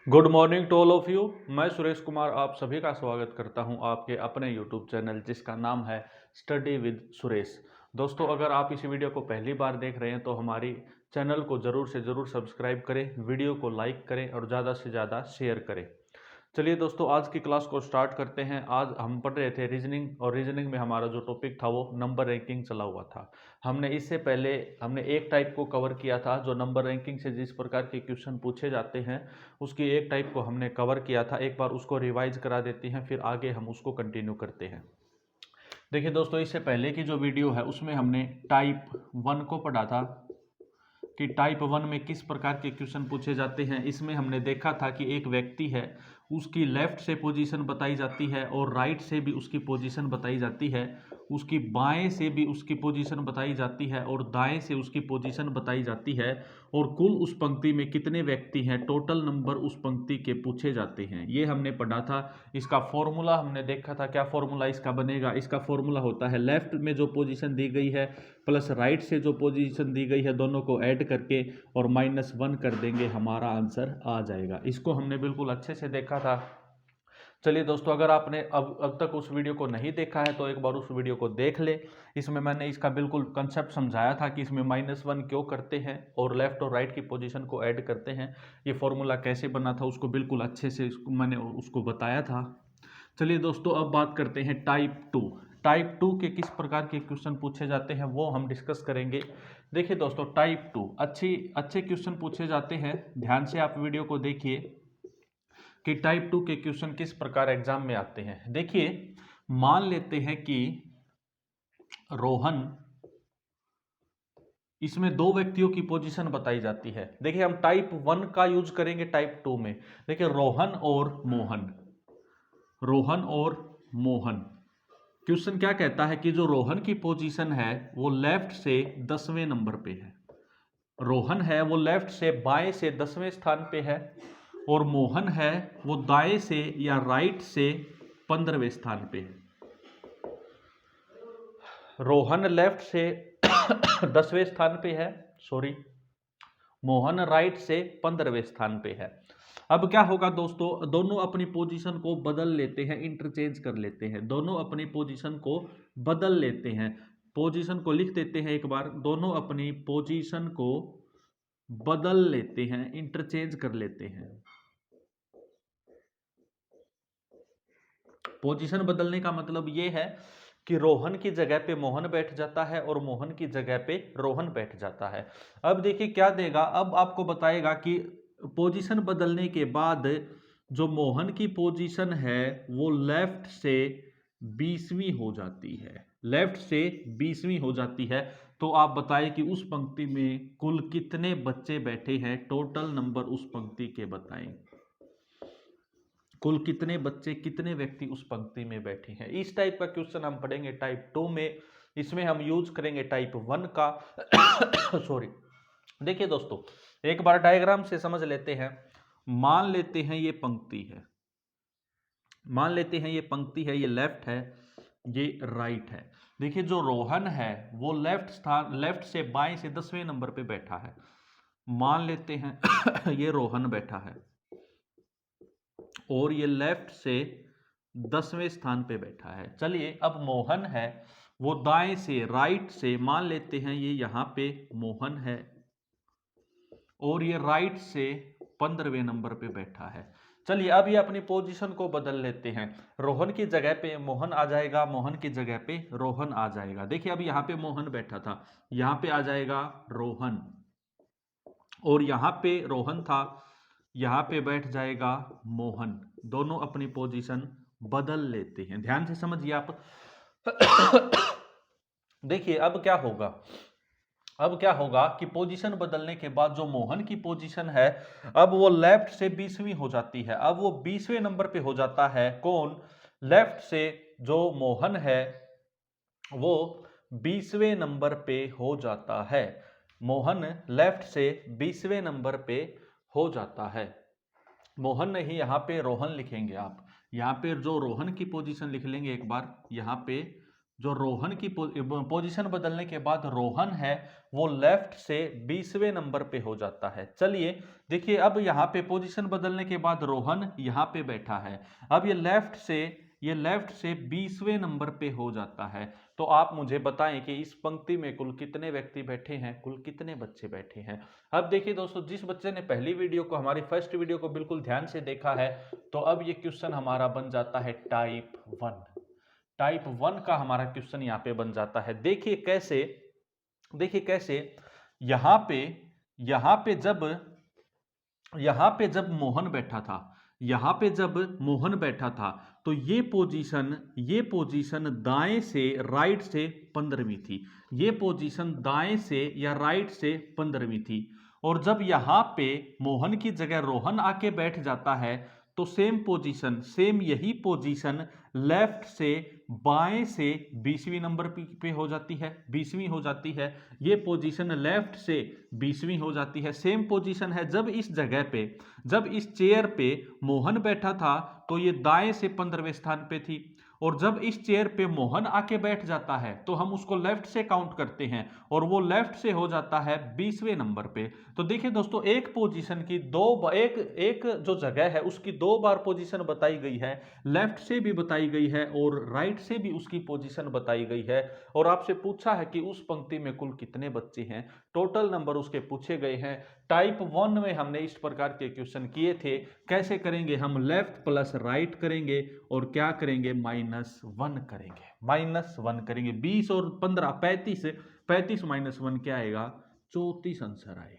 Good morning to all of you. मैं सुरेश कुमार आप सभी का स्वागत करता हूं आपके अपने यूट्यूब चैनल जिसका नाम है स्टडी विद सुरेश। दोस्तों, अगर आप इस वीडियो को पहली बार देख रहे हैं तो हमारी चैनल को ज़रूर से ज़रूर सब्सक्राइब करें, वीडियो को लाइक करें और ज़्यादा से ज़्यादा शेयर करें। चलिए दोस्तों, आज की क्लास को स्टार्ट करते हैं। आज हम पढ़ रहे थे रीजनिंग, और रीजनिंग में हमारा जो टॉपिक था वो नंबर रैंकिंग चला हुआ था। हमने इससे पहले एक टाइप को कवर किया था, जो नंबर रैंकिंग से जिस प्रकार के क्वेश्चन पूछे जाते हैं उसकी एक टाइप को हमने कवर किया था। एक बार उसको रिवाइज करा देते हैं, फिर आगे हम उसको कंटिन्यू करते हैं। देखिए दोस्तों, इससे पहले की जो वीडियो है उसमें हमने टाइप 1 को पढ़ा था कि टाइप 1 में किस प्रकार के क्वेश्चन पूछे जाते हैं। इसमें हमने देखा था कि एक व्यक्ति है, उसकी लेफ्ट से पोजीशन बताई जाती है और राइट से भी उसकी पोजीशन बताई जाती है, उसकी बाएं से भी उसकी पोजीशन बताई जाती है और दाएं से उसकी पोजीशन बताई जाती है, और कुल उस पंक्ति में कितने व्यक्ति हैं, टोटल नंबर उस पंक्ति के पूछे जाते हैं। ये हमने पढ़ा था। इसका फॉर्मूला हमने देखा था। क्या फॉर्मूला इसका बनेगा? इसका फॉर्मूला होता है लेफ्ट में जो पोजीशन दी गई है प्लस राइट से जो पोजीशन दी गई है, दोनों को ऐड करके और -1 कर देंगे, हमारा आंसर आ जाएगा। इसको हमने बिल्कुल अच्छे से देखा था। चलिए दोस्तों, अगर आपने अब तक उस वीडियो को नहीं देखा है तो एक बार उस वीडियो को देख ले। इसमें मैंने इसका बिल्कुल कंसेप्ट समझाया था कि इसमें -1 क्यों करते हैं और लेफ्ट और राइट की पोजीशन को ऐड करते हैं, ये फॉर्मूला कैसे बना था, उसको बिल्कुल अच्छे से मैंने उसको बताया था। चलिए दोस्तों, अब बात करते हैं टाइप 2। टाइप 2 के किस प्रकार के क्वेश्चन पूछे जाते हैं वो हम डिस्कस करेंगे। देखिए दोस्तों, टाइप 2 अच्छे क्वेश्चन पूछे जाते हैं। ध्यान से आप वीडियो को देखिए कि टाइप 2 के क्वेश्चन किस प्रकार एग्जाम में आते हैं। देखिए, मान लेते हैं कि रोहन, इसमें दो व्यक्तियों की पोजीशन बताई जाती है। देखिए, हम टाइप 1 का यूज करेंगे टाइप 2 में। देखिए, रोहन और मोहन, रोहन और मोहन। क्वेश्चन क्या कहता है कि जो रोहन की पोजीशन है वो लेफ्ट से 10वें नंबर पे है। रोहन है वो लेफ्ट से बाएं से 10वें स्थान पे है, और मोहन है वो दाएं से या राइट से 15वें स्थान पे है। रोहन लेफ्ट से 10वें स्थान पे है, सॉरी, मोहन राइट से 15वें स्थान पे है। अब क्या होगा दोस्तों, दोनों अपनी पोजीशन को बदल लेते हैं, इंटरचेंज कर लेते हैं। दोनों अपनी पोजीशन को बदल लेते हैं। पोजीशन को लिख देते हैं एक बार। दोनों अपनी पोजीशन को बदल लेते हैं, इंटरचेंज कर लेते हैं। पोजीशन बदलने का मतलब ये है कि रोहन की जगह पे मोहन बैठ जाता है और मोहन की जगह पे रोहन बैठ जाता है। अब देखिए क्या देगा, अब आपको बताएगा कि पोजीशन बदलने के बाद जो मोहन की पोजीशन है वो लेफ्ट से 20वीं हो जाती है, लेफ्ट से 20वीं हो जाती है। तो आप बताएं कि उस पंक्ति में कुल कितने बच्चे बैठे हैं, टोटल नंबर उस पंक्ति के बताएं। कुल कितने बच्चे, कितने व्यक्ति उस पंक्ति में बैठे हैं। इस टाइप का क्वेश्चन हम पढ़ेंगे टाइप 2 में। इसमें हम यूज करेंगे टाइप 1 का सॉरी। देखिए दोस्तों, एक बार डायग्राम से समझ लेते हैं। मान लेते हैं ये पंक्ति है, मान लेते हैं ये पंक्ति है, ये लेफ्ट है, ये राइट है। देखिए, जो रोहन है वो लेफ्ट से बाएं से 10वें नंबर पे बैठा है। मान लेते हैं ये रोहन बैठा है और ये लेफ्ट से 10वें स्थान पे बैठा है। चलिए, अब मोहन है वो दाएं से, राइट से, मान लेते हैं ये यहां पे मोहन है और ये राइट से 15वें नंबर पे बैठा है। चलिए, अब ये अपनी पोजीशन को बदल लेते हैं। रोहन की जगह पे मोहन आ जाएगा, मोहन की जगह पे रोहन आ जाएगा। देखिए, अब यहाँ पे मोहन बैठा था, यहाँ पे आ जाएगा रोहन, और यहाँ पे रोहन था, यहाँ पे बैठ जाएगा मोहन। दोनों अपनी पोजीशन बदल लेते हैं। ध्यान से समझिए आप। देखिए, अब क्या होगा कि पोजीशन बदलने के बाद जो मोहन की पोजीशन है अब वो लेफ्ट से 20वीं हो जाती है। अब वो 20वें नंबर पे हो जाता है। कौन? लेफ्ट से जो मोहन है वो 20वें नंबर पे हो जाता है। मोहन लेफ्ट से 20वें नंबर पे हो जाता है। मोहन नहीं, यहाँ पे रोहन लिखेंगे आप। यहाँ पे जो रोहन की पोजीशन लिख लेंगे एक बार, यहाँ पे जो रोहन की पोजीशन बदलने के बाद रोहन है वो लेफ्ट से 20वें नंबर पे हो जाता है। चलिए देखिए, अब यहाँ पे पोजीशन बदलने के बाद रोहन यहाँ पे बैठा है। अब ये लेफ्ट से 20वें नंबर पे हो जाता है। तो आप मुझे बताएं कि इस पंक्ति में कुल कितने व्यक्ति बैठे हैं, कुल कितने बच्चे बैठे हैं। अब देखिए दोस्तों, जिस बच्चे ने पहली वीडियो को, हमारी फर्स्ट वीडियो को बिल्कुल ध्यान से देखा है, तो अब ये क्वेश्चन हमारा बन जाता है टाइप 1 का हमारा क्वेश्चन यहाँ पे बन जाता है। देखिए कैसे यहाँ पे यहाँ पे जब यहाँ पे जब मोहन बैठा था, यहाँ पे जब मोहन बैठा था, तो ये पोजीशन दाएं से राइट से 15वीं थी। ये पोजीशन दाएं से या राइट से 15वीं थी। और जब यहाँ पे मोहन की जगह रोहन आके बैठ जाता है, तो सेम यही पोजीशन लेफ्ट से बाएं से 20वीं नंबर पे हो जाती है, 20वीं हो जाती है। ये पोजीशन लेफ्ट से 20वीं हो जाती है। सेम पोजीशन है जब इस चेयर पे मोहन बैठा था, तो ये दाएं से 15वें स्थान पे थी। और जब इस चेयर पे मोहन आके बैठ जाता है, तो हम उसको लेफ्ट से काउंट करते हैं और वो लेफ्ट से हो जाता है 20वें नंबर पे। तो देखिए दोस्तों, एक पोजीशन की एक जो जगह है उसकी 2 बार पोजीशन बताई गई है, लेफ्ट से भी बताई गई है और राइट से भी उसकी पोजीशन बताई गई है। और आपसे पूछा है कि उस पंक्ति में कुल कितने बच्चे हैं, टोटल नंबर उसके पूछे गए हैं। टाइप 1 में हमने इस प्रकार के क्वेश्चन किए थे। कैसे करेंगे, हम लेफ्ट प्लस राइट करेंगे और क्या करेंगे, -1 करेंगे। 20 और 15 35, 35 - 1 क्या आएगा, 34 आंसर आएगा।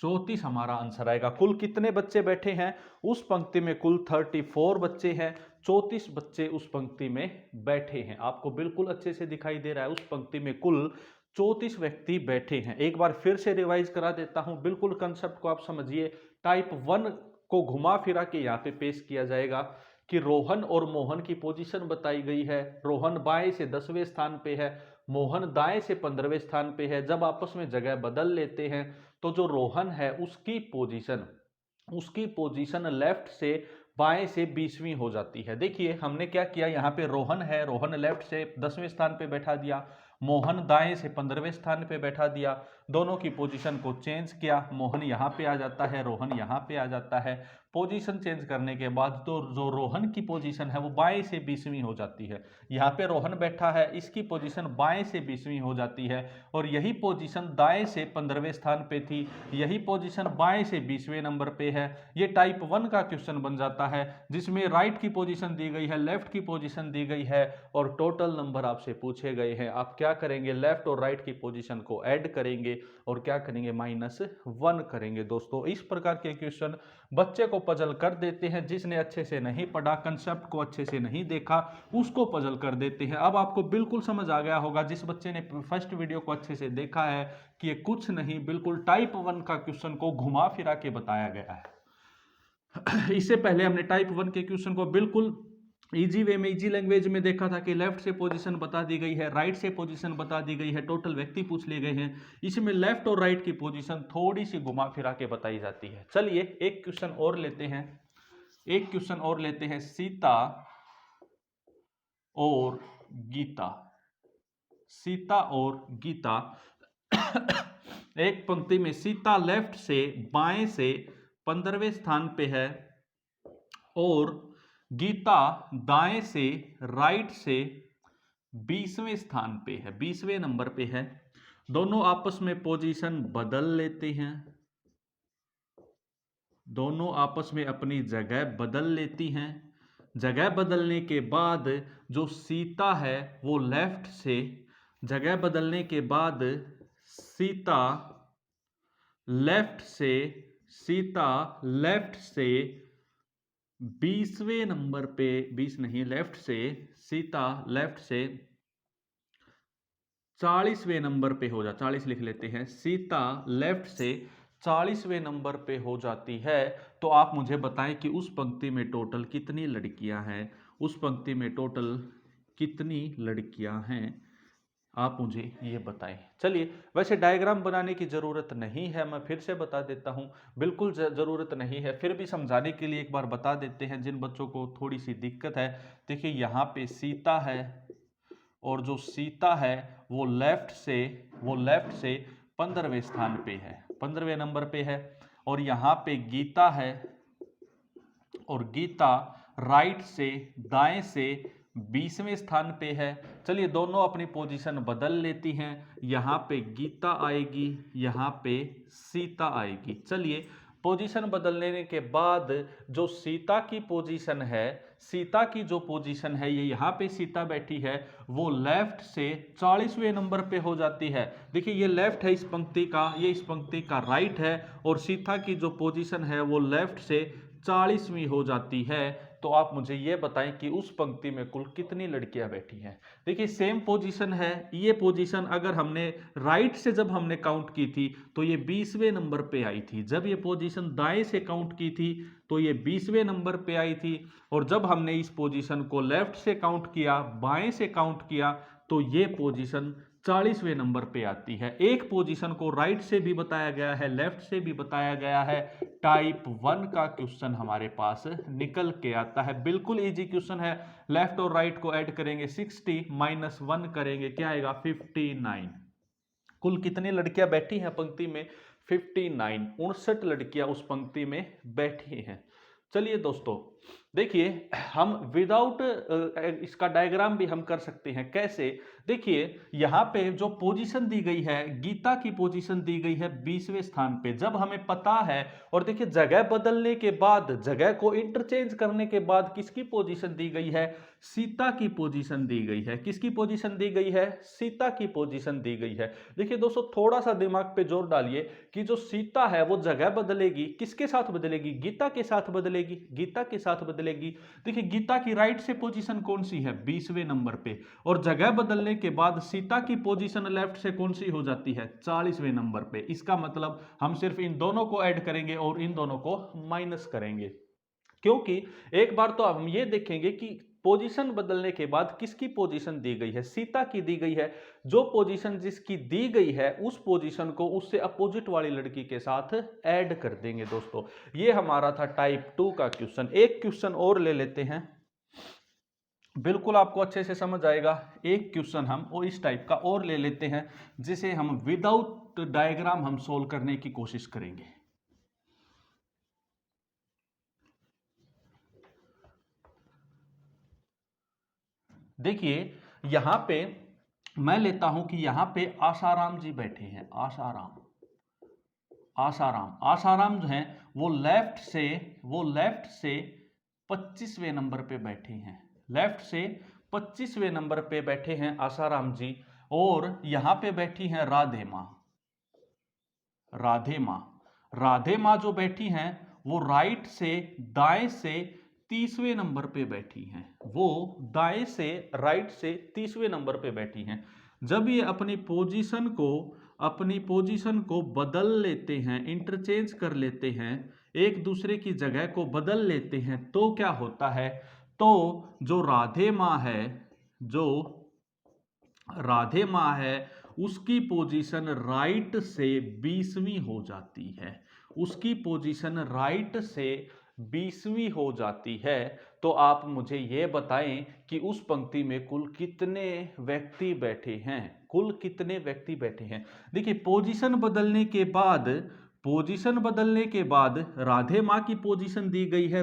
34 हमारा आंसर आएगा। कुल कितने बच्चे बैठे हैं उस पंक्ति में, कुल 34 बच्चे हैं। 34 बच्चे उस पंक्ति में बैठे हैं। आपको बिल्कुल अच्छे से दिखाई दे रहा है, उस पंक्ति में कुल 34 व्यक्ति बैठे हैं। एक बार फिर से रिवाइज करा देता हूं, बिल्कुल कंसेप्ट को आप समझिए। टाइप 1 को घुमा फिरा के यहाँ पे पेश किया जाएगा कि रोहन और मोहन की पोजीशन बताई गई है। रोहन बाएं से 10वें स्थान पे है, मोहन दाएं से 15वें स्थान पे है। जब आपस में जगह बदल लेते हैं, तो जो रोहन है उसकी पोजीशन लेफ्ट से बाएं से 20वीं हो जाती है। देखिए हमने क्या किया, यहाँ पे रोहन है, रोहन लेफ्ट से 10वें स्थान पे बैठा दिया, मोहन दाएं से 15वें स्थान पे बैठा दिया। दोनों की पोजीशन को चेंज किया, मोहन यहाँ पे आ जाता है, रोहन यहाँ पे आ जाता है। पोजीशन चेंज करने के बाद तो जो रोहन की पोजीशन है वो बाएं से 20वीं हो जाती है। यहाँ पे रोहन बैठा है, इसकी पोजीशन बाएं से 20वीं हो जाती है। और यही पोजीशन दाएं से 15वें स्थान पे थी, यही पोजीशन बाएं से 20वें नंबर पे है। ये टाइप 1 का क्वेश्चन बन जाता है, जिसमें राइट की पोजीशन दी गई है, लेफ्ट की पोजीशन दी गई है और टोटल नंबर आपसे पूछे गए हैं। आप क्या करेंगे, लेफ्ट और राइट की पोजीशन को ऐड करेंगे और क्या करेंगे, -1 करेंगे। दोस्तों इस प्रकार के क्वेश्चन बच्चे को पजल कर देते हैं। जिसने अच्छे से नहीं पढ़ा, कंसेप्ट को अच्छे से नहीं देखा, उसको पजल कर देते हैं। अब आपको बिल्कुल समझ आ गया होगा, जिस बच्चे ने फर्स्ट वीडियो को अच्छे से देखा है, कि ये कुछ नहीं, बिल्कुल टाइप 1 का क्वेश्चन को घुमा फिरा के बताया गया है। इससे पहले हमने टाइप 1 के क्वेश्चन को बिल्कुल इजी वे में, इजी लैंग्वेज में देखा था कि लेफ्ट से पोजीशन बता दी गई है, राइट से पोजीशन बता दी गई है, टोटल व्यक्ति पूछ लिए गए हैं। इसमें लेफ्ट और राइट की पोजीशन थोड़ी सी घुमा फिरा के बताई जाती है। चलिए एक क्वेश्चन और लेते हैं, सीता और गीता। एक पंक्ति में सीता लेफ्ट से बाएं से 15वें स्थान पे है और गीता दाएं से राइट से 20वें स्थान पे है, 20वें नंबर पे है। दोनों आपस में पोजीशन बदल लेते हैं, दोनों आपस में अपनी जगह बदल लेती हैं। जगह बदलने के बाद जो सीता है वो लेफ्ट से, जगह बदलने के बाद सीता लेफ्ट से 20वें नंबर पे, 20 नहीं, सीता लेफ्ट से 40वें नंबर पे हो 40 लिख लेते हैं। सीता लेफ्ट से 40वें नंबर पे हो जाती है। तो आप मुझे बताएं कि उस पंक्ति में टोटल कितनी लड़कियां हैं, उस पंक्ति में टोटल कितनी लड़कियां हैं। आप मुझे ये बताएं। चलिए, वैसे डायग्राम बनाने की ज़रूरत नहीं है, मैं फिर से बता देता हूँ, बिल्कुल ज़रूरत नहीं है, फिर भी समझाने के लिए एक बार बता देते हैं जिन बच्चों को थोड़ी सी दिक्कत है। देखिए यहाँ पे सीता है, और जो सीता है वो लेफ्ट से 15वें स्थान पे है, 15वें नंबर पे है। और यहाँ पे गीता है, और गीता राइट से दाएं से 20वें स्थान पे है। चलिए दोनों अपनी पोजीशन बदल लेती हैं, यहाँ पे गीता आएगी, यहाँ पे सीता आएगी। चलिए पोजीशन बदलने के बाद जो सीता की पोजीशन है, सीता की जो पोजीशन है, ये यहाँ पे सीता बैठी है, वो लेफ्ट से 40वें नंबर पे हो जाती है। देखिए ये लेफ्ट है इस पंक्ति का, ये इस पंक्ति का राइट है, और सीता की जो पोजीशन है वो लेफ्ट से 40वीं हो जाती है। तो आप मुझे ये बताएं कि उस पंक्ति में कुल कितनी लड़कियां बैठी हैं। देखिए सेम पोजीशन है, ये पोजीशन अगर हमने राइट से जब हमने काउंट की थी तो ये 20वें नंबर पे आई थी, जब ये पोजीशन दाएं से काउंट की थी तो ये 20वें नंबर पे आई थी, और जब हमने इस पोजीशन को लेफ्ट से काउंट किया, बाएं से काउंट किया, तो ये पोजीशन 40वें नंबर पे आती है। एक पोजीशन को राइट से भी बताया गया है, लेफ्ट से भी बताया गया है। टाइप 1 का क्वेश्चन हमारे पास निकल के आता है, बिल्कुल इजी क्वेश्चन है। लेफ्ट और राइट को ऐड करेंगे, 60 माइनस 1 करेंगे, क्या आएगा 59। कुल कितनी लड़कियां बैठी हैं पंक्ति में, 59, 59 लड़कियां उस पंक्ति में बैठी हैं। चलिए दोस्तों देखिए, हम विदाउट इसका डायग्राम भी हम कर सकते हैं। कैसे, देखिए यहाँ पे जो पोजीशन दी गई है, गीता की पोजीशन दी गई है 20वें स्थान पे, जब हमें पता है, और देखिए जगह बदलने के बाद, जगह को इंटरचेंज करने के बाद किसकी पोजीशन दी गई है, सीता की पोजीशन दी गई है। किसकी पोजीशन दी गई है, सीता की पोजीशन दी गई है। देखिए दोस्तों थोड़ा सा दिमाग पे जोर डालिए कि जो सीता है वो जगह बदलेगी, किसके साथ बदलेगी, गीता के साथ बदलेगी, गीता के साथ बदलेगी। देखिए गीता की राइट से पोजीशन कौन सी है, 20वें नंबर पे, और जगह बदलने के बाद सीता की पोजीशन लेफ्ट से कौन सी हो जाती है, 40वें नंबर पे। इसका मतलब हम सिर्फ इन दोनों को ऐड करेंगे और इन दोनों को माइनस करेंगे, क्योंकि एक बार तो हम ये देखेंगे कि पोजीशन बदलने के बाद किसकी पोजीशन दी गई है, सीता की दी गई है। जो पोजीशन जिसकी दी गई है उस पोजीशन को उससे अपोजिट वाली लड़की के साथ ऐड कर देंगे। दोस्तों ये हमारा था टाइप 2 का क्वेश्चन। एक क्वेश्चन और ले लेते हैं, बिल्कुल आपको अच्छे से समझ आएगा। एक क्वेश्चन हम और इस टाइप का और ले लेते हैं, जिसे हम विदाउट डायग्राम हम सोल्व करने की कोशिश करेंगे। देखिए यहां पे मैं लेता हूं कि यहां पे आसाराम जी बैठे हैं, आसाराम, आसाराम जो हैं वो लेफ्ट से 25वें नंबर पे बैठे हैं, लेफ्ट से 25वें नंबर पे बैठे हैं आसाराम जी। और यहां पे बैठी हैं राधे मां, राधे मां, राधे मां जो बैठी हैं वो राइट से दाएं से 30वें नंबर पे बैठी हैं, वो दाएं से राइट से 30वें नंबर पे बैठी हैं। जब ये अपनी पोजीशन को बदल लेते हैं, इंटरचेंज कर लेते हैं, एक दूसरे की जगह को बदल लेते हैं, तो क्या होता है, तो जो राधे माँ है उसकी पोजीशन राइट से 20वीं हो जाती है, उसकी पोजीशन राइट से 20वीं हो जाती है। तो आप मुझे ये बताएं कि उस पंक्ति में कुल कितने व्यक्ति बैठे हैं, कुल कितने व्यक्ति बैठे हैं। देखिए पोजीशन बदलने के बाद राधे माँ की पोजीशन दी गई है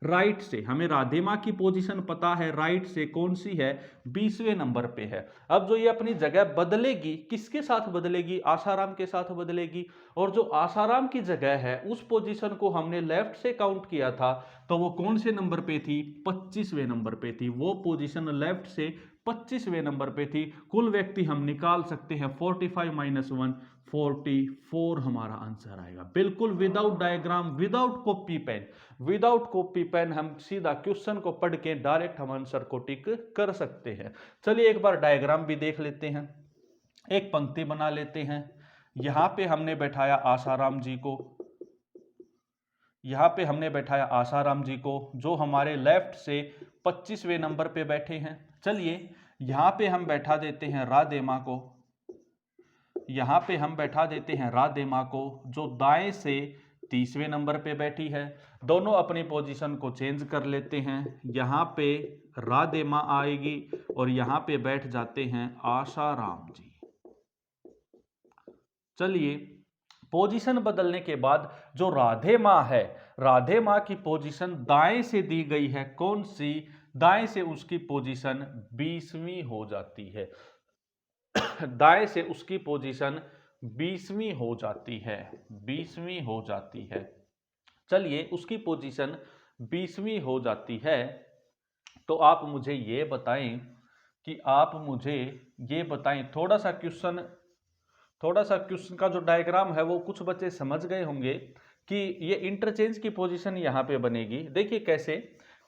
राइट से हमें राधे माँ की पोजीशन पता है, राइट से कौन सी है, 20वें नंबर पे है। अब जो ये अपनी जगह बदलेगी, किसके साथ बदलेगी, आसाराम के साथ बदलेगी। और जो आसाराम की जगह है उस पोजीशन को हमने लेफ्ट से काउंट किया था, तो वो कौन से नंबर पे थी, 25वें नंबर पे थी। वो पोजीशन लेफ्ट से 25वें नंबर पे थी। कुल व्यक्ति हम निकाल सकते हैं, 45 माइनस 1 44 हमारा आंसर आएगा। बिल्कुल without diagram, without copy pen हम सीधा क्वेश्चन को पढ़ के डायरेक्ट हम आंसर को टिक कर सकते हैं। चलिए एक बार डायग्राम भी देख लेते हैं, एक पंक्ति बना लेते हैं। यहां पे हमने बैठाया आसाराम जी को, यहां पे हमने बैठाया आसाराम जी को, जो हमारे लेफ्ट से 25वें नंबर पे बैठे हैं। चलिए यहां पे हम बैठा देते हैं राधेमा को, यहां पे हम बैठा देते हैं राधेमा को, जो दाएं से 30वें नंबर पे बैठी है। दोनों अपनी पोजीशन को चेंज कर लेते हैं। यहां पे राधेमा आएगी और यहां पे बैठ जाते हैं आशाराम जी। चलिए, पोजीशन बदलने के बाद जो राधे माँ है, राधे माँ की पोजीशन दाएं से दी गई है, कौन सी? दाएं से उसकी पोजीशन 20वीं हो जाती है। दाएं से उसकी पोजीशन 20वीं हो जाती है, 20वीं हो जाती है। चलिए, उसकी पोजीशन 20वीं हो जाती है, तो आप मुझे ये बताएं कि आप मुझे ये बताएं, थोड़ा सा क्वेश्चन का जो डायग्राम है वो कुछ बच्चे समझ गए होंगे कि ये इंटरचेंज की पोजीशन यहां पे बनेगी। देखिए कैसे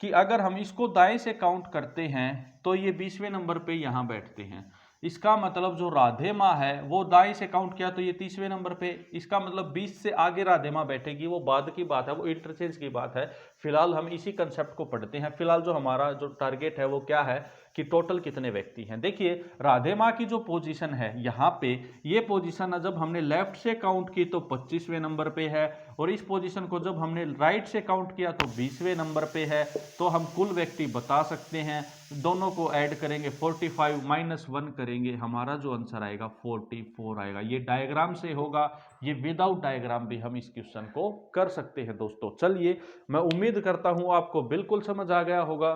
कि अगर हम इसको दाएं से काउंट करते हैं तो ये 20वें नंबर पे यहां बैठते हैं। इसका मतलब जो राधे माँ है वो दाएं से काउंट किया तो ये 30वें नंबर पे, इसका मतलब 20 से आगे राधे माँ बैठेगी, वो बाद की बात है, वो इंटरचेंज की बात है। फिलहाल हम इसी कंसेप्ट को पढ़ते हैं। फिलहाल जो हमारा जो टारगेट है वो क्या है कि टोटल कितने व्यक्ति हैं। देखिए, राधे माँ की जो पोजीशन है यहाँ पे, ये पोजीशन जब हमने लेफ्ट से काउंट की तो 25वें नंबर पे है, और इस पोजीशन को जब हमने राइट से काउंट किया तो 20वें नंबर पे है। तो हम कुल व्यक्ति बता सकते हैं, दोनों को ऐड करेंगे 45 माइनस 1 करेंगे, हमारा जो आंसर आएगा 44 आएगा। ये डायग्राम से होगा, ये विदाउट डायग्राम भी हम इस क्वेश्चन को कर सकते हैं दोस्तों। चलिए, मैं उम्मीद करता हूं आपको बिल्कुल समझ आ गया होगा,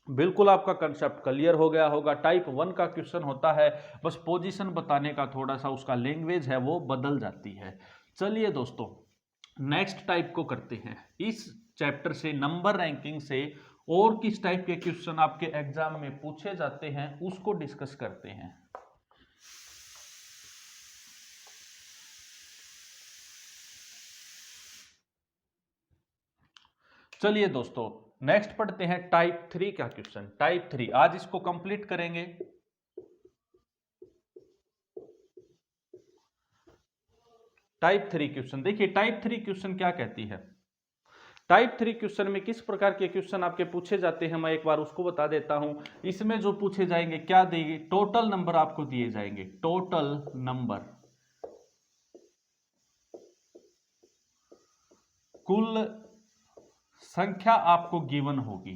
बिल्कुल आपका कंसेप्ट क्लियर हो गया होगा। टाइप 1 का क्वेश्चन होता है, बस पोजीशन बताने का थोड़ा सा उसका लैंग्वेज है वो बदल जाती है। चलिए दोस्तों, नेक्स्ट टाइप को करते हैं। इस चैप्टर से, नंबर रैंकिंग से और किस टाइप के क्वेश्चन आपके एग्जाम में पूछे जाते हैं उसको डिस्कस करते हैं। चलिए दोस्तों, नेक्स्ट पढ़ते हैं टाइप 3 का क्वेश्चन। टाइप 3 आज इसको कंप्लीट करेंगे। टाइप 3 क्वेश्चन, देखिए टाइप 3 क्वेश्चन क्या कहती है। टाइप 3 क्वेश्चन में किस प्रकार के क्वेश्चन आपके पूछे जाते हैं मैं एक बार उसको बता देता हूं। इसमें जो पूछे जाएंगे, क्या देंगे, टोटल नंबर आपको दिए जाएंगे, टोटल नंबर, कुल संख्या आपको गिवन होगी,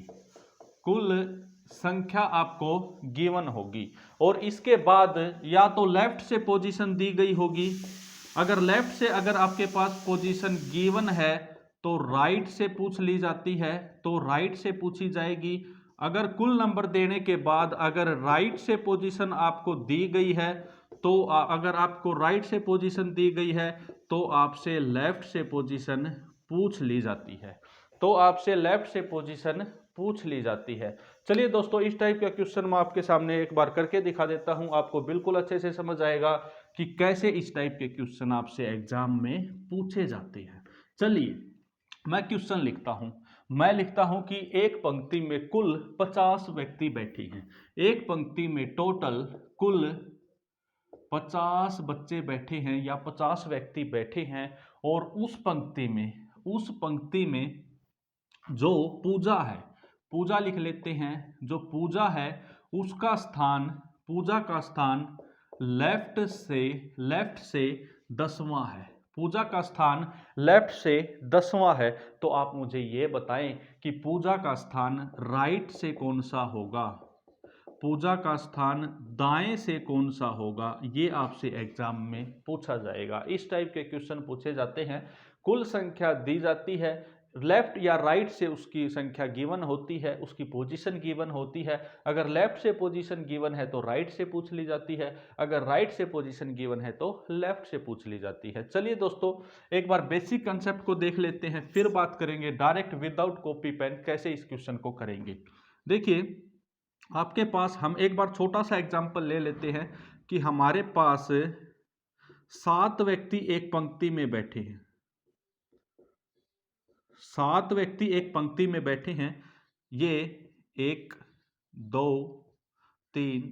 कुल संख्या आपको गिवन होगी, और इसके बाद या तो लेफ्ट से पोजीशन दी गई होगी, अगर लेफ्ट से अगर आपके पास पोजीशन गिवन है तो राइट से पूछ ली जाती है, तो राइट से पूछी जाएगी। अगर कुल नंबर देने के बाद अगर राइट से पोजीशन आपको दी गई है तो अगर आपको राइट से पोजीशन दी गई है तो आपसे लेफ्ट से पोजीशन पूछ ली जाती है, तो आपसे लेफ्ट से पोजीशन पूछ ली जाती है। चलिए दोस्तों, इस टाइप का क्वेश्चन मैं आपके सामने एक बार करके दिखा देता हूं, आपको बिल्कुल अच्छे से समझ आएगा कि कैसे इस टाइप के क्वेश्चन आपसे एग्जाम में पूछे जाते हैं। चलिए, मैं क्वेश्चन लिखता हूं। मैं लिखता हूं कि एक पंक्ति में कुल 50 व्यक्ति बैठे हैं। एक पंक्ति में टोटल कुल 50 बच्चे बैठे हैं या 50 व्यक्ति बैठे हैं, और उस पंक्ति में जो पूजा है, पूजा लिख लेते हैं, जो पूजा है उसका स्थान, पूजा का स्थान लेफ्ट से 10वां है, पूजा का स्थान लेफ्ट से 10वां है। तो आप मुझे ये बताएं कि पूजा का स्थान राइट से कौन सा होगा, पूजा का स्थान दाएं से कौन सा होगा, ये आपसे एग्जाम में पूछा जाएगा। इस टाइप के क्वेश्चन पूछे जाते हैं। कुल संख्या दी जाती है, लेफ्ट या राइट से उसकी संख्या गिवन होती है, उसकी पोजीशन गिवन होती है। अगर लेफ्ट से पोजीशन गिवन है तो राइट से पूछ ली जाती है, अगर राइट से पोजीशन गिवन है तो लेफ्ट से पूछ ली जाती है। चलिए दोस्तों, एक बार बेसिक कंसेप्ट को देख लेते हैं, फिर बात करेंगे डायरेक्ट विदाउट कॉपी पेन कैसे इस क्वेश्चन को करेंगे। देखिए, आपके पास हम एक बार छोटा सा एग्जांपल ले लेते हैं कि हमारे पास 7 व्यक्ति एक पंक्ति में बैठे हैं, 7 व्यक्ति एक पंक्ति में बैठे हैं। ये 1 2 3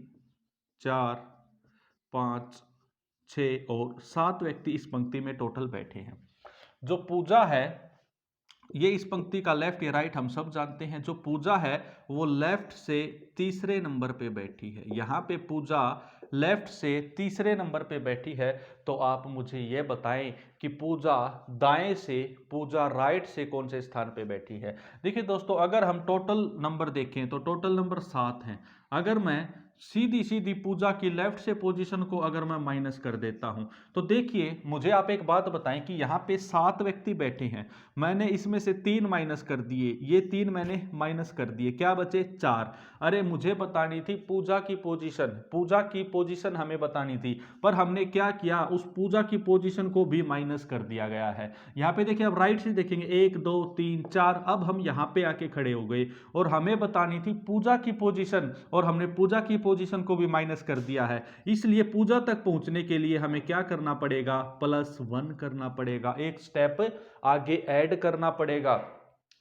4 5 6 और 7 व्यक्ति इस पंक्ति में टोटल बैठे हैं। जो पूजा है ये इस पंक्ति का लेफ्ट या राइट हम सब जानते हैं। जो पूजा है वो लेफ्ट से तीसरे नंबर पे बैठी है। यहाँ पे पूजा लेफ्ट से तीसरे नंबर पे बैठी है। तो आप मुझे ये बताएं कि पूजा दाएं से, पूजा राइट से कौन से स्थान पे बैठी है। देखिए दोस्तों, अगर हम टोटल नंबर देखें तो टोटल नंबर 7 हैं। अगर मैं सीधी सीधी पूजा की लेफ्ट से पोजीशन को अगर मैं माइनस कर देता हूं तो देखिए, मुझे आप एक बात बताएं कि यहाँ पे 7 व्यक्ति बैठे हैं। मैंने इसमें से 3 माइनस कर दिए, ये 3 मैंने माइनस कर दिए, क्या बचे 4। अरे मुझे बतानी थी पूजा की पोजीशन, पूजा की पोजीशन हमें बतानी थी, पर हमने क्या किया, उस पूजा की पोजीशन को भी माइनस कर दिया गया है। यहाँ पे देखिए, अब राइट से देखेंगे 1 2 3 4, अब हम यहाँ पे आके खड़े हो गए और हमें बतानी थी पूजा की पोजीशन, और हमने पूजा की पोजीशन को भी माइनस कर दिया है। इसलिए पूजा तक पहुंचने के लिए हमें क्या करना पड़ेगा, +1 करना पड़ेगा, एक स्टेप आगे ऐड करना पड़ेगा।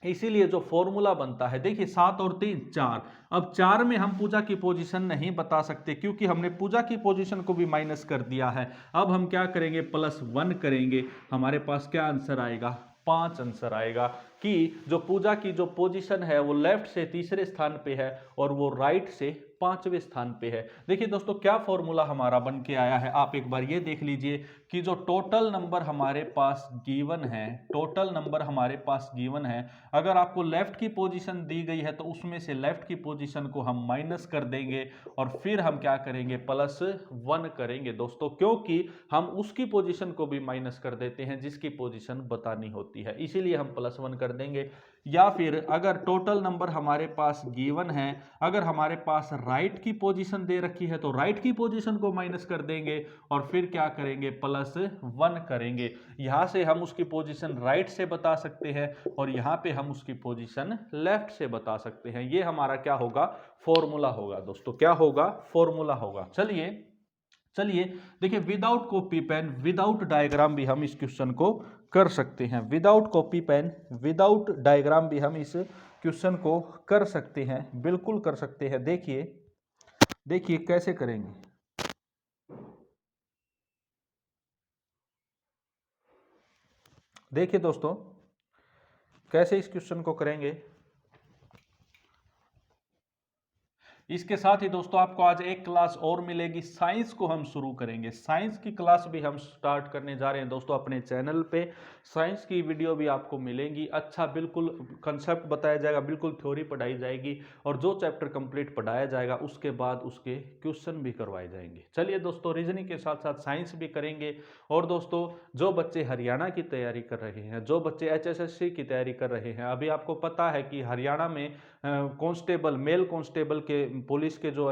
इसीलिए जो फॉर्मूला बनता है, देखिए 7 और 3 4, अब 4 में हम पूजा की पोजीशन नहीं बता सकते क्योंकि हमने पूजा की पोजीशन को भी माइनस कर दिया है। अब हम क्या करेंगे, +1 करेंगे, हमारे पास क्या आंसर आएगा, 5 आंसर आएगा कि जो पूजा की जो पोजीशन है वो लेफ्ट से तीसरे स्थान पे है और वो राइट से 5वें स्थान पे है। देखिए दोस्तों, क्या फॉर्मूला हमारा बन के आया है, आप एक बार ये देख लीजिए कि जो टोटल नंबर हमारे पास गिवन है, टोटल नंबर हमारे पास गिवन है, अगर आपको लेफ्ट की पोजीशन दी गई है तो उसमें से लेफ्ट की पोजीशन को हम माइनस कर देंगे और फिर हम क्या करेंगे, +1 करेंगे दोस्तों, क्योंकि हम उसकी पोजीशन को भी माइनस कर देते हैं जिसकी पोजीशन बतानी होती है, इसीलिए हम +1 कर देंगे। या फिर अगर टोटल नंबर हमारे पास गिवन है, अगर हमारे पास राइट की पोजीशन दे रखी है तो राइट की पोजीशन को माइनस कर देंगे और फिर क्या करेंगे, +1 करेंगे। यहां से हम उसकी पोजीशन राइट से बता सकते हैं और यहां पे हम उसकी पोजीशन लेफ्ट से बता सकते हैं। ये हमारा क्या होगा, फॉर्मूला होगा दोस्तों, क्या होगा, फॉर्मूला होगा। चलिए चलिए देखिए, without copy pen, without diagram भी हम इस क्वेश्चन को कर सकते हैं। Without copy pen, without diagram भी हम इस क्वेश्चन को कर सकते हैं, बिल्कुल कर सकते हैं। देखिए देखिए कैसे करेंगे। देखिए दोस्तों, कैसे इस क्वेश्चन को करेंगे। इसके साथ ही दोस्तों आपको आज एक क्लास और मिलेगी, साइंस को हम शुरू करेंगे। साइंस की क्लास भी हम स्टार्ट करने जा रहे हैं दोस्तों अपने चैनल पे। साइंस की वीडियो भी आपको मिलेंगी, अच्छा बिल्कुल कंसेप्ट बताया जाएगा, बिल्कुल थ्योरी पढ़ाई जाएगी और जो चैप्टर कंप्लीट पढ़ाया जाएगा उसके बाद उसके क्वेश्चन भी करवाए जाएंगे। चलिए दोस्तों, रीजनिंग के साथ साथ साइंस भी करेंगे। और दोस्तों, जो बच्चे हरियाणा की तैयारी कर रहे हैं, जो बच्चे HSSC की तैयारी कर रहे हैं, अभी आपको पता है कि हरियाणा में कांस्टेबल, मेल कांस्टेबल के, पुलिस के जो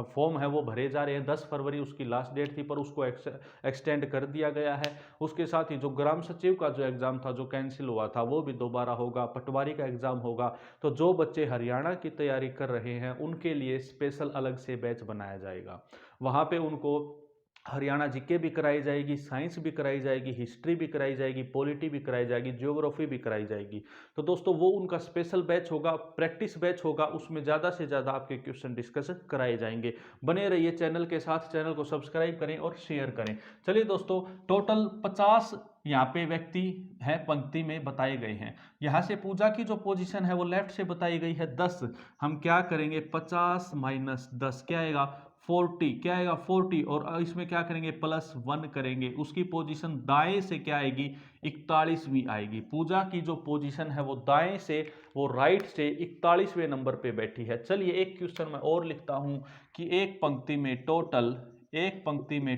फॉर्म है वो भरे जा रहे हैं। 10 फरवरी उसकी लास्ट डेट थी पर उसको एक्सटेंड कर दिया गया है। उसके साथ ही जो ग्राम सचिव का जो एग्ज़ाम था जो कैंसिल हुआ था वो भी दोबारा होगा, पटवारी का एग्ज़ाम होगा। तो जो बच्चे हरियाणा की तैयारी कर रहे हैं उनके लिए स्पेशल अलग से बैच बनाया जाएगा। वहाँ पे उनको हरियाणा जीके भी कराई जाएगी, साइंस भी कराई जाएगी, हिस्ट्री भी कराई जाएगी, पॉलिटी भी कराई जाएगी, ज्योग्राफी भी कराई जाएगी। तो दोस्तों वो उनका स्पेशल बैच होगा, प्रैक्टिस बैच होगा, उसमें ज़्यादा से ज़्यादा आपके क्वेश्चन डिस्कस कराए जाएंगे। बने रहिए चैनल के साथ, चैनल को सब्सक्राइब करें और शेयर करें। चलिए दोस्तों, टोटल 50 यहाँ पे व्यक्ति हैं, पंक्ति में बताए गए हैं। यहाँ से पूजा की जो पोजीशन है वो लेफ्ट से बताई गई है 10। हम क्या करेंगे, 50 - 10 क्या आएगा, 40, क्या आएगा 40, और इसमें क्या करेंगे, +1 करेंगे। उसकी पोजीशन दाएं से क्या आएगी, 41वीं आएगी। पूजा की जो पोजीशन है वो दाएं से, वो राइट से 41वें नंबर पे बैठी है। चलिए एक क्वेश्चन मैं और लिखता हूं कि एक पंक्ति में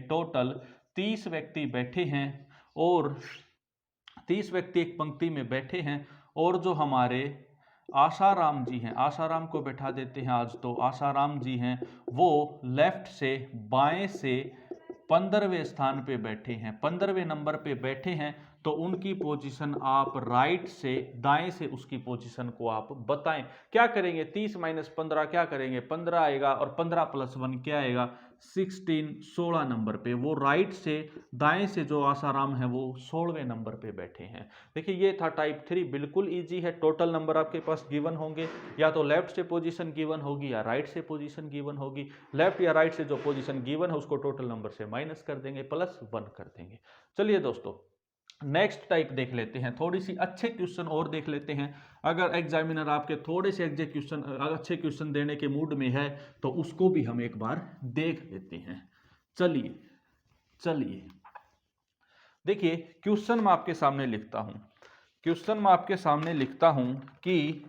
टोटल 30 व्यक्ति बैठे हैं और 30 व्यक्ति एक पंक्ति में बैठे हैं और जो हमारे आशाराम जी हैं, आशाराम को बैठा देते हैं आज, तो आशाराम जी हैं वो लेफ्ट से बाएं से 15वें स्थान पे बैठे हैं, 15वें नंबर पे बैठे हैं। तो उनकी पोजीशन आप राइट से दाएं से उसकी पोजीशन को आप बताएं। क्या करेंगे, 30 - 15 क्या करेंगे, 15 आएगा और 15 + 1 क्या आएगा, 16, 16 नंबर पे। वो राइट से दाएं से जो आसाराम है वो 16वें नंबर पे बैठे हैं। देखिए ये था टाइप 3, बिल्कुल इजी है। टोटल नंबर आपके पास गिवन होंगे, या तो लेफ्ट से पोजीशन गिवन होगी या राइट से पोजीशन गिवन होगी। लेफ्ट या राइट से जो पोजीशन गिवन है उसको टोटल नंबर से माइनस कर देंगे, +1 कर देंगे। चलिए दोस्तों, नेक्स्ट टाइप देख लेते हैं, थोड़ी सी अच्छे क्वेश्चन और देख लेते हैं। अगर एग्जामिनर आपके थोड़े से अच्छे क्वेश्चन देने के मूड में है तो उसको भी हम एक बार देख लेते हैं। चलिए चलिए देखिए, क्वेश्चन मैं आपके सामने लिखता हूं, क्वेश्चन मैं आपके सामने लिखता हूं कि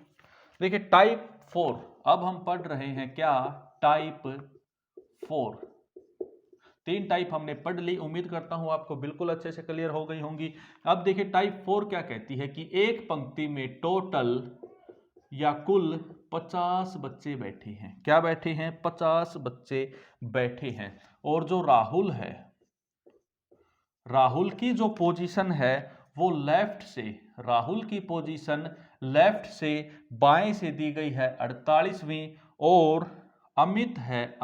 देखिए टाइप 4, अब हम पढ़ रहे हैं क्या, टाइप 4। 3 टाइप हमने पढ़ ली, उम्मीद करता हूं आपको बिल्कुल अच्छे से क्लियर हो गई होंगी। अब देखिए टाइप 4 क्या कहती है कि एक पंक्ति में टोटल या कुल 50 बच्चे बैठे हैं। क्या बैठे हैं? 50 बच्चे बैठे हैं। और जो राहुल है, राहुल की जो पोजीशन है वो लेफ्ट से, राहुल की पोजीशन लेफ्ट से बाएं से दी गई है 48वीं, और अमित है,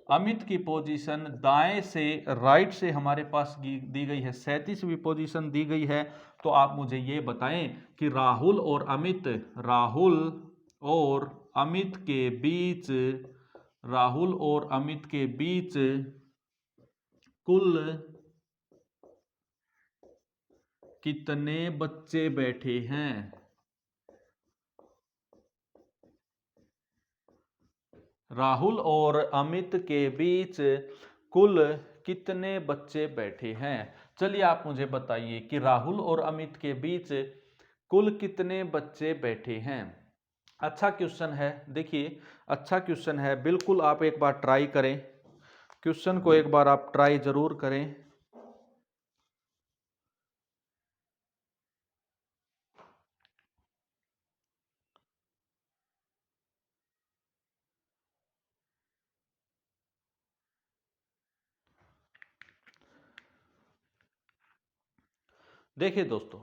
अमित की पोजीशन दाएं से राइट से हमारे पास दी गई है 37वीं पोजीशन दी गई है। तो आप मुझे ये बताएं कि राहुल और अमित, राहुल और अमित के बीच, राहुल और अमित के बीच कुल कितने बच्चे बैठे हैं? राहुल और अमित के बीच कुल कितने बच्चे बैठे हैं? चलिए आप मुझे बताइए कि राहुल और अमित के बीच कुल कितने बच्चे बैठे हैं। अच्छा क्वेश्चन है, देखिए अच्छा क्वेश्चन है, बिल्कुल आप एक बार ट्राई करें, क्वेश्चन को एक बार आप ट्राई जरूर करें। देखिए दोस्तों,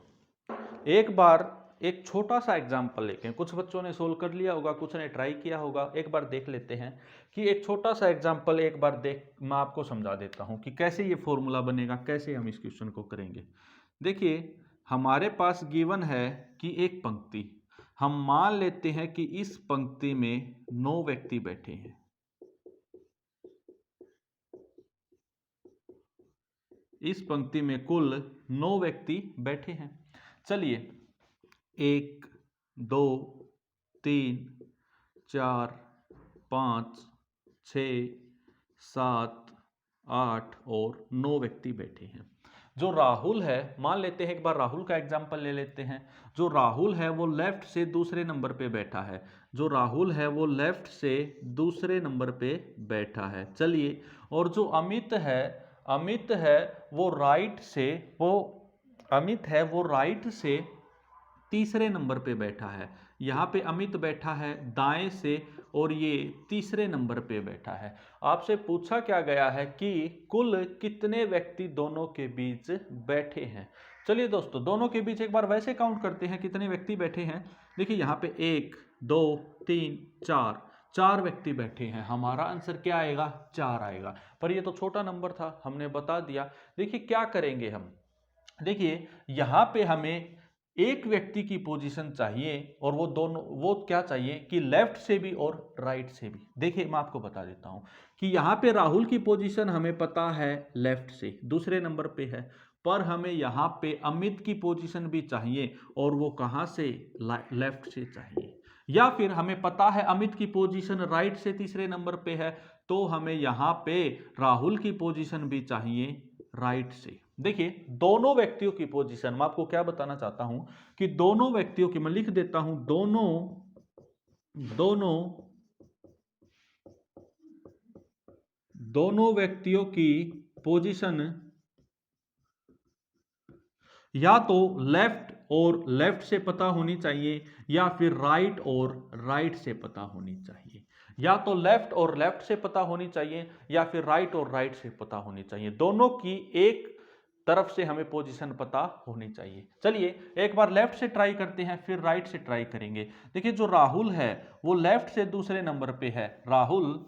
एक बार एक छोटा सा एग्जाम्पल लेते हैं, कुछ बच्चों ने सोल्व कर लिया होगा, कुछ ने ट्राई किया होगा, एक बार देख लेते हैं कि एक छोटा सा एग्जाम्पल एक बार देख मैं आपको समझा देता हूं कि कैसे ये फॉर्मूला बनेगा, कैसे हम इस क्वेश्चन को करेंगे। देखिए हमारे पास गिवन है कि एक पंक्ति, हम मान लेते हैं कि इस पंक्ति में 9 व्यक्ति बैठे हैं। इस पंक्ति में कुल 9 व्यक्ति बैठे हैं। चलिए 1 2 3 4 5 6 7 8 और 9 व्यक्ति बैठे हैं। जो राहुल है, मान लेते हैं एक बार राहुल का एग्जाम्पल ले लेते हैं। जो राहुल है वो लेफ्ट से दूसरे नंबर पे बैठा है, जो राहुल है वो लेफ्ट से दूसरे नंबर पे बैठा है। चलिए, और जो अमित है, अमित है वो राइट से, वो अमित है वो राइट से तीसरे नंबर पे बैठा है। यहाँ पे अमित बैठा है दाएं से और ये तीसरे नंबर पे बैठा है। आपसे पूछा क्या गया है कि कुल कितने व्यक्ति दोनों के बीच बैठे हैं। चलिए दोस्तों, दोनों के बीच एक बार वैसे काउंट करते हैं कितने व्यक्ति बैठे हैं। देखिए यहाँ पे 1 2 3 4, 4 व्यक्ति बैठे हैं। हमारा आंसर क्या आएगा? 4 आएगा। पर ये तो छोटा नंबर था, हमने बता दिया। देखिए क्या करेंगे हम, देखिए यहाँ पे हमें एक व्यक्ति की पोजीशन चाहिए और वो दोनों, वो क्या चाहिए कि लेफ्ट से भी और राइट से भी। देखिए मैं आपको बता देता हूं कि यहाँ पे राहुल की पोजीशन हमें पता है लेफ्ट से दूसरे नंबर पे है, पर हमें यहाँ पे अमित की पोजीशन भी चाहिए और वो कहाँ से? लेफ्ट से चाहिए। या फिर हमें पता है अमित की पोजीशन राइट से तीसरे नंबर पे है, तो हमें यहाँ पे राहुल की पोजीशन भी चाहिए राइट से। देखिए दोनों व्यक्तियों की पोजीशन, मैं आपको क्या बताना चाहता हूं कि दोनों व्यक्तियों की, मैं लिख देता हूं, दोनों व्यक्तियों की पोजीशन या तो लेफ्ट और लेफ्ट से पता होनी चाहिए या फिर राइट और राइट से पता होनी चाहिए। या तो लेफ्ट और लेफ्ट से पता होनी चाहिए या फिर राइट और राइट से पता होनी चाहिए। दोनों की एक तरफ से हमें पोजीशन पता होनी चाहिए। चलिए एक बार लेफ्ट से ट्राई करते हैं, फिर राइट से ट्राई करेंगे। देखिए जो राहुल है वो लेफ्ट से दूसरे नंबर पे है। राहुल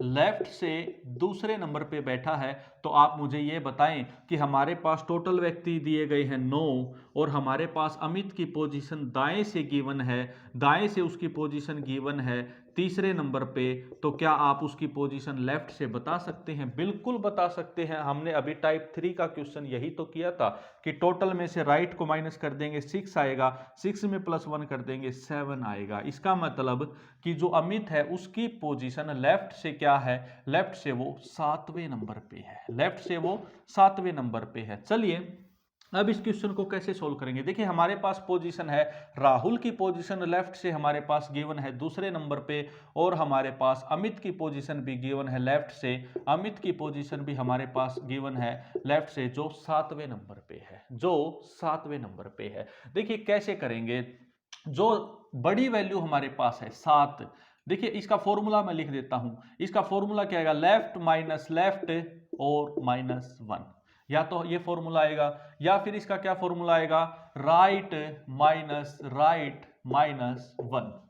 लेफ्ट से दूसरे नंबर पे बैठा है। तो आप मुझे ये बताएं कि हमारे पास टोटल व्यक्ति दिए गए हैं 9 और हमारे पास अमित की पोजीशन दाएं से गिवन है, दाएं से उसकी पोजीशन गिवन है तीसरे नंबर पे, तो क्या आप उसकी पोजीशन लेफ्ट से बता सकते हैं? बिल्कुल बता सकते हैं। हमने अभी टाइप 3 का क्वेश्चन यही तो किया था कि टोटल में से राइट को माइनस कर देंगे 6 आएगा, 6 में +1 कर देंगे 7 आएगा। इसका मतलब कि जो अमित है उसकी पोजीशन लेफ्ट से क्या है, लेफ्ट से वो 7वें नंबर पे है, लेफ्ट से वो 7वें नंबर पे है। चलिए अब इस क्वेश्चन को कैसे सोल्व करेंगे। देखिए हमारे पास पोजीशन है, राहुल की पोजीशन लेफ्ट से हमारे पास गिवन है दूसरे नंबर पे, और हमारे पास अमित की पोजीशन भी गिवन है लेफ्ट से, अमित की पोजीशन भी हमारे पास गिवन है लेफ्ट से, जो 7वें नंबर पे है, जो 7वें नंबर पे है। देखिए कैसे करेंगे, जो बड़ी वैल्यू हमारे पास है 7, देखिए इसका फॉर्मूला मैं लिख देता हूं। इसका फॉर्मूला क्या आएगा, लेफ्ट माइनस लेफ्ट और -1, या तो ये फॉर्मूला आएगा, या फिर इसका क्या फॉर्मूला आएगा, राइट माइनस 1।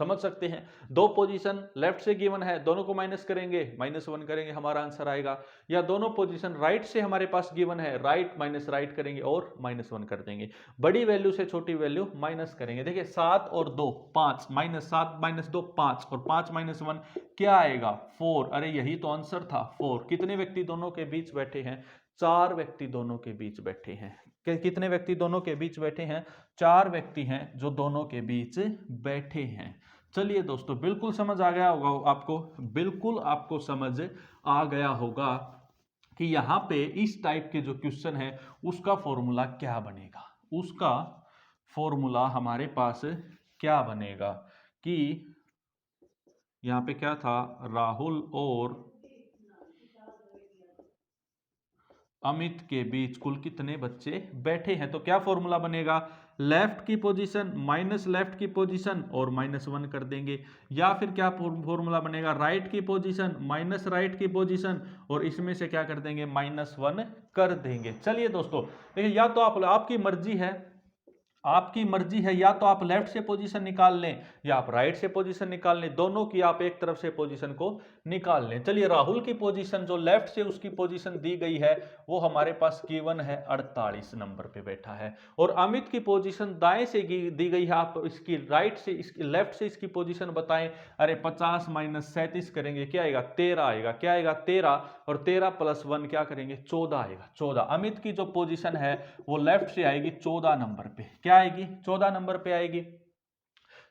समझ सकते हैं, दो पोजीशन लेफ्ट से गिवन है, दोनों को माइनस करेंगे, -1 करेंगे, हमारा आंसर आएगा। या दोनों पोजीशन राइट से हमारे पास गिवन है, राइट माइनस राइट करेंगे और -1 कर देंगे, बड़ी वैल्यू से छोटी वैल्यू माइनस करेंगे। देखिए 7 और 2 5, -7 - 2 5, और 5 - 1 क्या आएगा, 4। अरे यही तो आंसर था, 4। कितने व्यक्ति दोनों के बीच बैठे हैं, 4 व्यक्ति दोनों के बीच बैठे हैं। कितने व्यक्ति दोनों के बीच बैठे हैं, 4 व्यक्ति हैं जो दोनों के बीच बैठे हैं। चलिए दोस्तों, बिल्कुल समझ आ गया होगा आपको, बिल्कुल आपको समझ आ गया होगा कि यहाँ पे इस टाइप के जो क्वेश्चन है उसका फॉर्मूला क्या बनेगा, उसका फॉर्मूला हमारे पास क्या बनेगा कि यहाँ पे क्या था, राहुल और अमित के बीच कुल कितने बच्चे बैठे हैं। तो क्या फॉर्मूला बनेगा, लेफ्ट की पोजीशन माइनस लेफ्ट की पोजीशन और -1 कर देंगे, या फिर क्या फॉर्मूला बनेगा, राइट की पोजीशन माइनस राइट की पोजीशन और इसमें से क्या कर देंगे, -1 कर देंगे। चलिए दोस्तों देखिए, या तो आपकी मर्जी है, आपकी मर्जी है, या तो आप लेफ्ट से पोजीशन निकाल लें या आप राइट से पोजीशन निकाल लें, दोनों की आप एक तरफ से पोजीशन को निकाल लें। चलिए राहुल की पोजीशन जो लेफ्ट से उसकी पोजीशन दी गई है वो हमारे पास गिवन है 48 नंबर पे बैठा है, और अमित की पोजीशन दाएं से दी गई है, आप इसकी राइट से इसकी लेफ्ट से इसकी पोजीशन बताएं। अरे 50 - 37 करेंगे, क्या आएगा, 13 आएगा, क्या आएगा, 13, और 13 + 1 क्या करेंगे, 14 आएगा, 14। अमित की जो पोजीशन है वो लेफ्ट से आएगी 14 नंबर पे, क्या आएगी, 14 नंबर पे आएगी।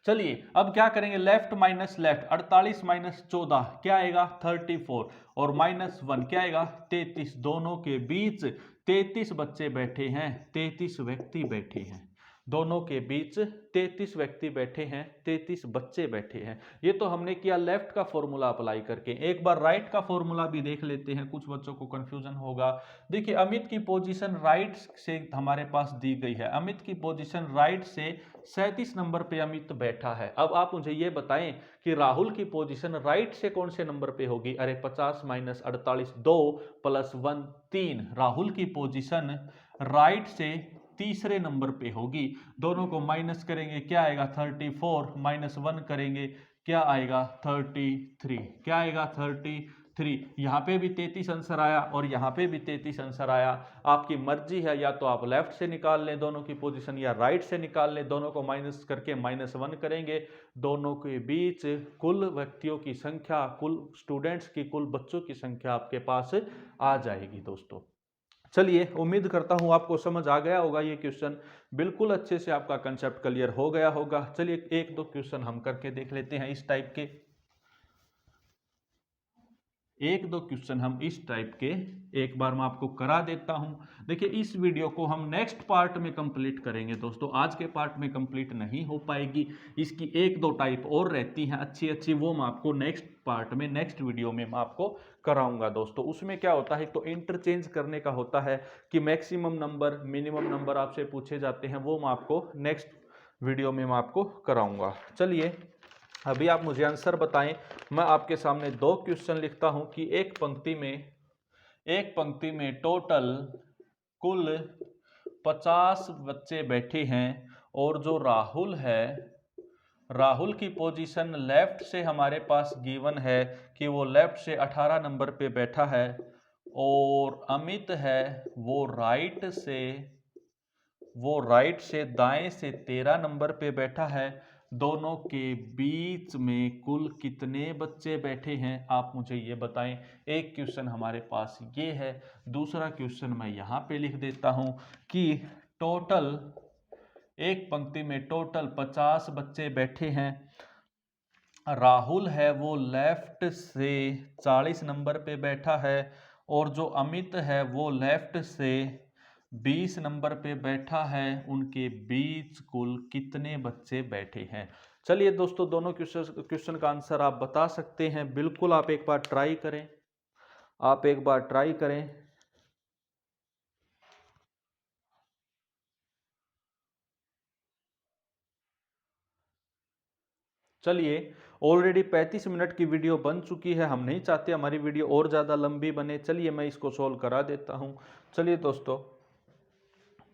चलिए अब क्या करेंगे, लेफ्ट माइनस लेफ्ट, 48 - 14 क्या आएगा, 34, और -1 क्या आएगा, 33। दोनों के बीच 33 बच्चे बैठे हैं, 33 व्यक्ति बैठे हैं, दोनों के बीच 33 व्यक्ति बैठे हैं, 33 बच्चे बैठे हैं। ये तो हमने किया लेफ्ट का फॉर्मूला अप्लाई करके। एक बार राइट का फॉर्मूला भी देख लेते हैं, कुछ बच्चों को कंफ्यूजन होगा। देखिए अमित की पोजीशन राइट से हमारे पास दी गई है, अमित की पोजीशन राइट से 37 नंबर पे अमित बैठा है। अब आप मुझे ये बताएं कि राहुल की पोजीशन राइट से कौन से नंबर पे होगी। अरे 50 - 48, 2 + 1 3। राहुल की पोजीशन राइट से तीसरे नंबर पे होगी, दोनों को माइनस करेंगे, क्या आएगा, 34, -1 करेंगे, क्या आएगा, 33, क्या आएगा, 33। यहाँ पे भी 33 आंसर आया और यहाँ पे भी 33 आंसर आया। आपकी मर्जी है, या तो आप लेफ्ट से निकाल लें दोनों की पोजीशन, या राइट से निकाल लें, दोनों को माइनस करके -1 करेंगे, दोनों के बीच कुल व्यक्तियों की संख्या, कुल स्टूडेंट्स की, कुल बच्चों की संख्या आपके पास आ जाएगी दोस्तों। चलिए उम्मीद करता हूं आपको समझ आ गया होगा ये क्वेश्चन, बिल्कुल अच्छे से आपका कंसेप्ट क्लियर हो गया होगा। चलिए एक दो क्वेश्चन हम करके देख लेते हैं इस टाइप के, एक दो क्वेश्चन हम इस टाइप के एक बार मैं आपको करा देता हूं। देखिए इस वीडियो को हम नेक्स्ट पार्ट में कंप्लीट करेंगे दोस्तों, आज के पार्ट में कंप्लीट नहीं हो पाएगी, इसकी एक दो टाइप और रहती हैं अच्छी अच्छी, वो मैं आपको नेक्स्ट पार्ट में, नेक्स्ट वीडियो में मैं आपको कराऊंगा दोस्तों। उसमें क्या होता है, तो इंटरचेंज करने का होता है कि मैक्सिमम नंबर मिनिमम नंबर आपसे पूछे जाते हैं, वो मैं आपको नेक्स्ट वीडियो में मैं आपको कराऊंगा। चलिए अभी आप मुझे आंसर बताएं। मैं आपके सामने दो क्वेश्चन लिखता हूं कि एक पंक्ति में टोटल कुल 50 बच्चे बैठे हैं, और जो राहुल है, राहुल की पोजीशन लेफ्ट से हमारे पास गिवन है कि वो लेफ्ट से 18 नंबर पे बैठा है, और अमित है वो राइट से दाएं से 13 नंबर पे बैठा है। दोनों के बीच में कुल कितने बच्चे बैठे हैं, आप मुझे ये बताएं। एक क्वेश्चन हमारे पास ये है। दूसरा क्वेश्चन मैं यहाँ पे लिख देता हूँ कि टोटल, एक पंक्ति में टोटल 50 बच्चे बैठे हैं। राहुल है वो लेफ्ट से 40 नंबर पे बैठा है और जो अमित है वो लेफ्ट से 20 नंबर पे बैठा है। उनके बीच कुल कितने बच्चे बैठे हैं। चलिए दोस्तों, दोनों क्वेश्चन का आंसर आप बता सकते हैं। बिल्कुल आप एक बार ट्राई करें, आप एक बार ट्राई करें। चलिए, ऑलरेडी 35 मिनट की वीडियो बन चुकी है। हम नहीं चाहते हमारी वीडियो और ज़्यादा लंबी बने। चलिए मैं इसको सॉल्व करा देता हूं। चलिए दोस्तों,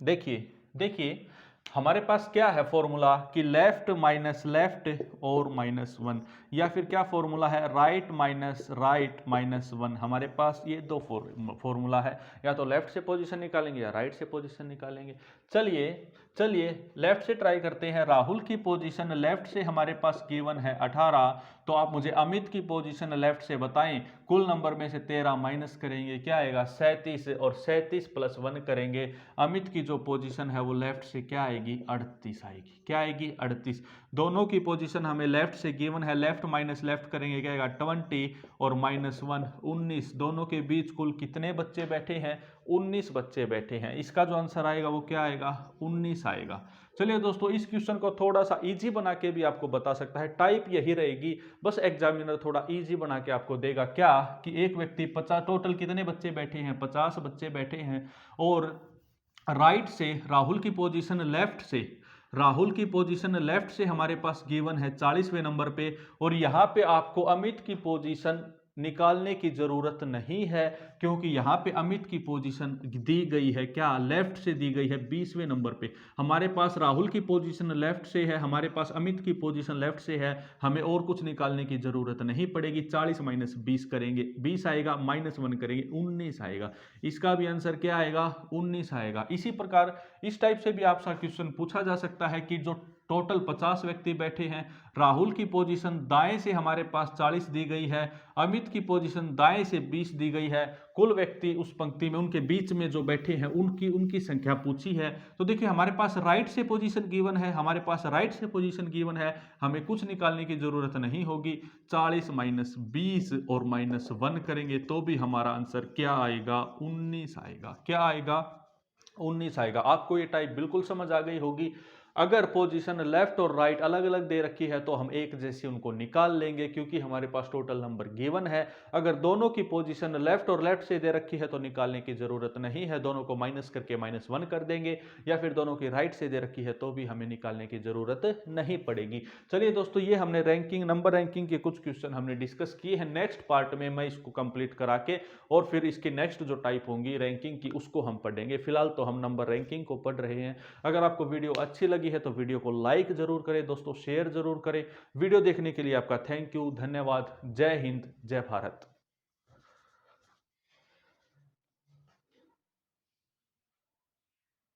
देखिए देखिए हमारे पास क्या है फॉर्मूला कि लेफ्ट माइनस लेफ्ट और -1, या फिर क्या फॉर्मूला है, राइट माइनस राइट -1। हमारे पास ये दो फॉर्मूला है, या तो लेफ्ट से पोजीशन निकालेंगे या राइट से पोजीशन निकालेंगे। चलिए चलिए लेफ्ट से ट्राई करते हैं। राहुल की पोजीशन लेफ्ट से हमारे पास गिवन है 18, तो आप मुझे अमित की पोजीशन लेफ्ट से बताएं। कुल नंबर में से 13 माइनस करेंगे, क्या आएगा 37, और 37 + 1 करेंगे। अमित की जो पोजीशन है वो लेफ्ट से क्या आएगी, 38 आएगी। क्या आएगी, 38। दोनों की पोजीशन हमें लेफ्ट से गिवन है, लेफ्ट माइनस लेफ्ट करेंगे, क्या आएगा 20 और -1 19। दोनों के बीच कुल कितने बच्चे बैठे हैं, 19 बच्चे बैठे हैं। इसका जो आंसर आएगा वो क्या आएगा, 19 आएगा। चलिए दोस्तों, इस क्वेश्चन को थोड़ा सा इजी बना के भी आपको बता सकता है। टाइप यही रहेगी, बस एग्जामिनर थोड़ा इजी बना के आपको देगा। क्या कि एक व्यक्ति 50, टोटल कितने बच्चे बैठे हैं, 50 बच्चे बैठे हैं, और राइट से राहुल की पोजीशन लेफ्ट से, राहुल की पोजीशन लेफ्ट से हमारे पास गिवन है 40वें नंबर पे, और यहां पे आपको अमित की पोजीशन निकालने की जरूरत नहीं है, क्योंकि यहां पे अमित की पोजीशन दी गई है, क्या लेफ्ट से दी गई है 20वें नंबर पे। हमारे पास राहुल की पोजीशन लेफ्ट से है, हमारे पास अमित की पोजीशन लेफ्ट से है, हमें और कुछ निकालने की जरूरत नहीं पड़ेगी। 40 - 20 करेंगे, 20 आएगा, -1 करेंगे, 19 आएगा। इसका भी आंसर क्या आएगा, 19 आएगा। इसी प्रकार इस टाइप से भी आपसे क्वेश्चन पूछा जा सकता है कि जो टोटल 50 व्यक्ति बैठे हैं, राहुल की पोजीशन दाएं से हमारे पास 40 दी गई है, अमित की पोजीशन दाएं से 20 दी गई है, कुल व्यक्ति उस पंक्ति में उनके बीच में जो बैठे हैं उनकी संख्या पूछी है। तो देखिए हमारे पास राइट से पोजीशन गिवन है, हमारे पास राइट से पोजीशन गिवन है, हमें कुछ निकालने की जरूरत नहीं होगी। 40 - 20 और -1 करेंगे तो भी हमारा आंसर क्या आएगा, 19 आएगा। क्या आएगा, 19 आएगा। आपको ये टाइप बिल्कुल समझ आ गई होगी। अगर पोजीशन लेफ्ट और राइट अलग अलग दे रखी है तो हम एक जैसी उनको निकाल लेंगे, क्योंकि हमारे पास टोटल नंबर गिवन है। अगर दोनों की पोजीशन लेफ्ट और लेफ्ट से दे रखी है तो निकालने की जरूरत नहीं है, दोनों को माइनस करके -1 कर देंगे, या फिर दोनों की राइट से दे रखी है तो भी हमें निकालने की जरूरत नहीं पड़ेगी। चलिए दोस्तों, ये हमने रैंकिंग, नंबर रैंकिंग के कुछ क्वेश्चन हमने डिस्कस किए हैं। नेक्स्ट पार्ट में मैं इसको कंप्लीट करा के और फिर इसकी नेक्स्ट जो टाइप होंगी रैंकिंग की उसको हम पढ़ेंगे। फिलहाल तो हम नंबर रैंकिंग को पढ़ रहे हैं। अगर आपको वीडियो अच्छी लगी है तो वीडियो को लाइक जरूर करें दोस्तों, शेयर जरूर करें। वीडियो देखने के लिए आपका थैंक यू, धन्यवाद। जय हिंद, जय भारत।